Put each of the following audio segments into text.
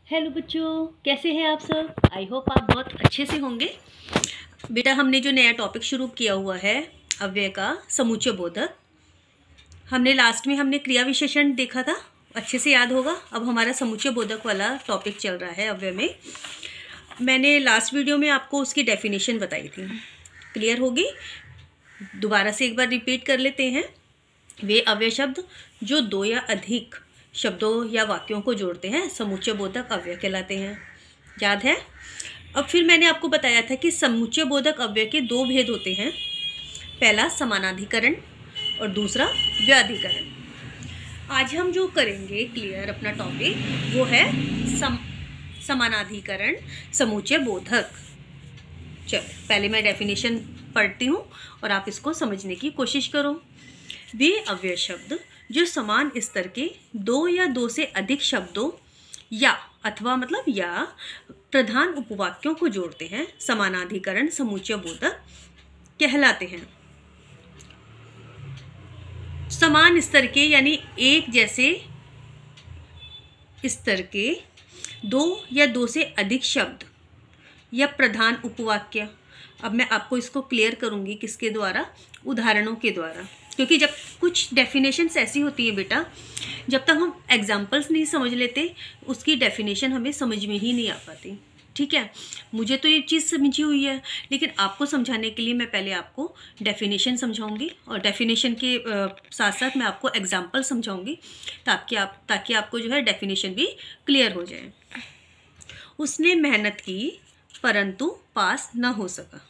Hello बच्चों, कैसे हैं आप सब। आई होप आप बहुत अच्छे से होंगे। बेटा, हमने जो नया टॉपिक शुरू किया हुआ है अव्यय का समुच्चय बोधक, हमने लास्ट में क्रिया विशेषण देखा था, अच्छे से याद होगा। अब हमारा समुच्चय बोधक वाला टॉपिक चल रहा है अव्यय में। मैंने लास्ट वीडियो में आपको उसकी डेफिनेशन बताई थी, क्लियर होगी। दोबारा से एक बार रिपीट कर लेते हैं। वे अव्यय शब्द जो दो या अधिक शब्दों या वाक्यों को जोड़ते हैं समुच्चय बोधक अव्यय कहलाते हैं। याद है। अब फिर मैंने आपको बताया था कि समुच्चय बोधक अव्यय के दो भेद होते हैं, पहला समानाधिकरण और दूसरा व्याधिकरण। आज हम जो करेंगे क्लियर अपना टॉपिक वो है समानाधिकरण समुच्चय बोधक। चलो पहले मैं डेफिनेशन पढ़ती हूँ और आप इसको समझने की कोशिश करो। वे अव्यय शब्द जो समान स्तर के दो या दो से अधिक शब्दों या अथवा मतलब या प्रधान उपवाक्यों को जोड़ते हैं समानाधिकरण समुच्चय बोधक कहलाते हैं। समान स्तर के यानी एक जैसे स्तर के दो या दो से अधिक शब्द या प्रधान उपवाक्य। अब मैं आपको इसको क्लियर करूंगी किसके द्वारा, उदाहरणों के द्वारा, क्योंकि जब कुछ डेफिनेशंस ऐसी होती है बेटा, जब तक हम एग्जाम्पल्स नहीं समझ लेते उसकी डेफिनेशन हमें समझ में ही नहीं आ पाती। ठीक है, मुझे तो ये चीज़ समझी हुई है, लेकिन आपको समझाने के लिए मैं पहले आपको डेफिनेशन समझाऊंगी और डेफिनेशन के साथ साथ मैं आपको एग्जाम्पल समझाऊंगी ताकि आपको जो है डेफिनेशन भी क्लियर हो जाए। उसने मेहनत की परंतु पास न हो सका।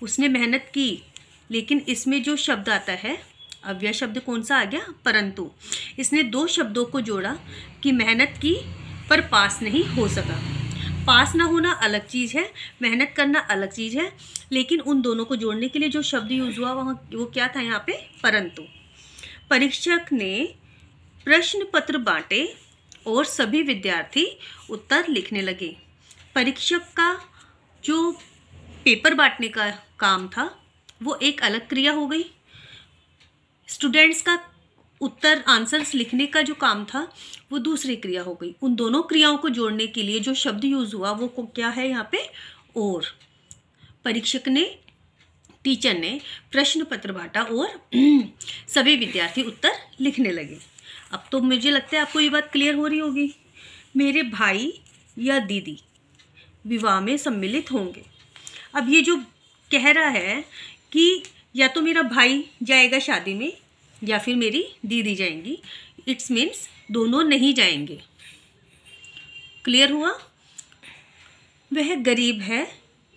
उसने मेहनत की, लेकिन इसमें जो शब्द आता है अव्यय शब्द कौन सा आ गया, परंतु। इसने दो शब्दों को जोड़ा कि मेहनत की पर पास नहीं हो सका। पास ना होना अलग चीज़ है, मेहनत करना अलग चीज़ है, लेकिन उन दोनों को जोड़ने के लिए जो शब्द यूज हुआ वहाँ वो क्या था यहाँ पे, परंतु। परीक्षक ने प्रश्न पत्र बांटे और सभी विद्यार्थी उत्तर लिखने लगे। परीक्षक का जो पेपर बांटने का काम था वो एक अलग क्रिया हो गई। स्टूडेंट्स का उत्तर आंसर्स लिखने का जो काम था वो दूसरी क्रिया हो गई। उन दोनों क्रियाओं को जोड़ने के लिए जो शब्द यूज हुआ वो क्या है यहाँ पे, और। परीक्षक ने, टीचर ने प्रश्न पत्र बांटा और सभी विद्यार्थी उत्तर लिखने लगे। अब तो मुझे लगता है आपको ये बात क्लियर हो रही होगी। मेरे भाई या दीदी विवाह में सम्मिलित होंगे। अब ये जो कह रहा है कि या तो मेरा भाई जाएगा शादी में या फिर मेरी दीदी जाएंगी, इट्स मीन्स दोनों नहीं जाएंगे। क्लियर हुआ। वह गरीब है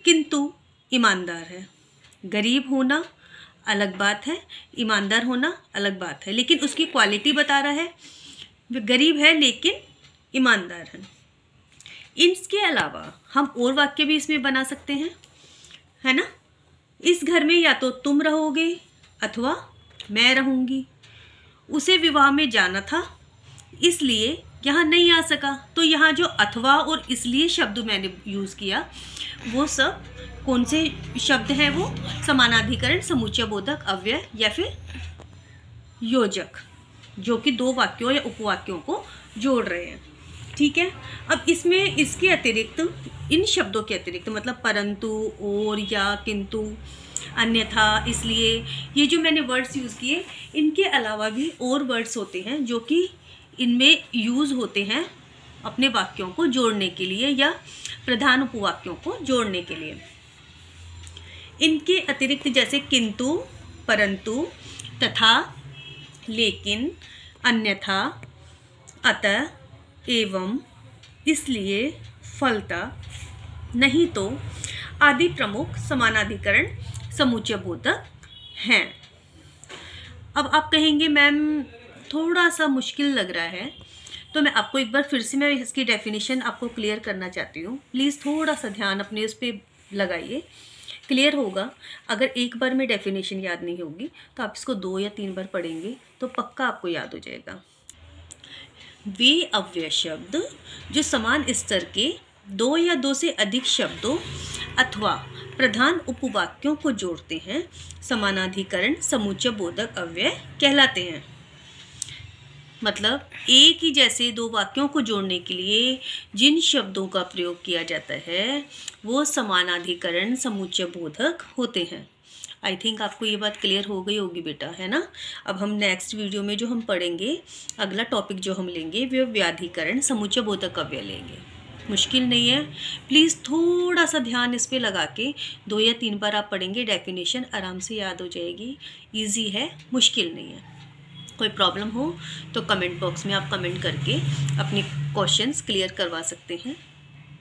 किंतु ईमानदार है। गरीब होना अलग बात है, ईमानदार होना अलग बात है, लेकिन उसकी क्वालिटी बता रहा है। वह गरीब है लेकिन ईमानदार है। इसके अलावा हम और वाक्य भी इसमें बना सकते हैं, है ना। इस घर में या तो तुम रहोगे अथवा मैं रहूँगी। उसे विवाह में जाना था इसलिए यहाँ नहीं आ सका। तो यहाँ जो अथवा और इसलिए शब्द मैंने यूज़ किया वो सब कौन से शब्द हैं, वो समानाधिकरण समुच्चय बोधक अव्यय या फिर योजक, जो कि दो वाक्यों या उपवाक्यों को जोड़ रहे हैं। ठीक है। अब इसमें इसके अतिरिक्त, इन शब्दों के अतिरिक्त मतलब परंतु, और, या, किंतु, अन्यथा, इसलिए, ये जो मैंने वर्ड्स यूज़ किए, इनके अलावा भी और वर्ड्स होते हैं जो कि इनमें यूज़ होते हैं अपने वाक्यों को जोड़ने के लिए या प्रधान उपवाक्यों को जोड़ने के लिए। इनके अतिरिक्त जैसे किंतु, परंतु, तथा, लेकिन, अन्यथा, अतः, एवं, इसलिए, फलता, नहीं तो आदि प्रमुख समानाधिकरण समुच्चय बोधक हैं। अब आप कहेंगे मैम थोड़ा सा मुश्किल लग रहा है, तो मैं आपको एक बार फिर से मैं इसकी डेफिनेशन आपको क्लियर करना चाहती हूँ। प्लीज़ थोड़ा सा ध्यान अपने उस पर लगाइए, क्लियर होगा। अगर एक बार में डेफिनेशन याद नहीं होगी तो आप इसको 2 या 3 बार पढ़ेंगे तो पक्का आपको याद हो जाएगा। वे अव्यय शब्द जो समान स्तर के दो या दो से अधिक शब्दों अथवा प्रधान उपवाक्यों को जोड़ते हैं समानाधिकरण समुच्चय बोधक अव्यय कहलाते हैं। मतलब एक ही जैसे दो वाक्यों को जोड़ने के लिए जिन शब्दों का प्रयोग किया जाता है वो समानाधिकरण समुच्चय बोधक होते हैं। आई थिंक आपको ये बात क्लियर हो गई होगी बेटा, है ना। अब हम नेक्स्ट वीडियो में जो हम पढ़ेंगे, अगला टॉपिक जो हम लेंगे वो व्याधिकरण समुच्चय बोधक अव्यय लेंगे। मुश्किल नहीं है, प्लीज़ थोड़ा सा ध्यान इस पे लगा के 2 या 3 बार आप पढ़ेंगे, डेफिनेशन आराम से याद हो जाएगी। इजी है, मुश्किल नहीं है। कोई प्रॉब्लम हो तो कमेंट बॉक्स में आप कमेंट करके अपने क्वेश्चंस क्लियर करवा सकते हैं।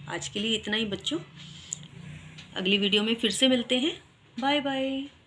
आज के लिए इतना ही बच्चों, अगली वीडियो में फिर से मिलते हैं। Bye bye.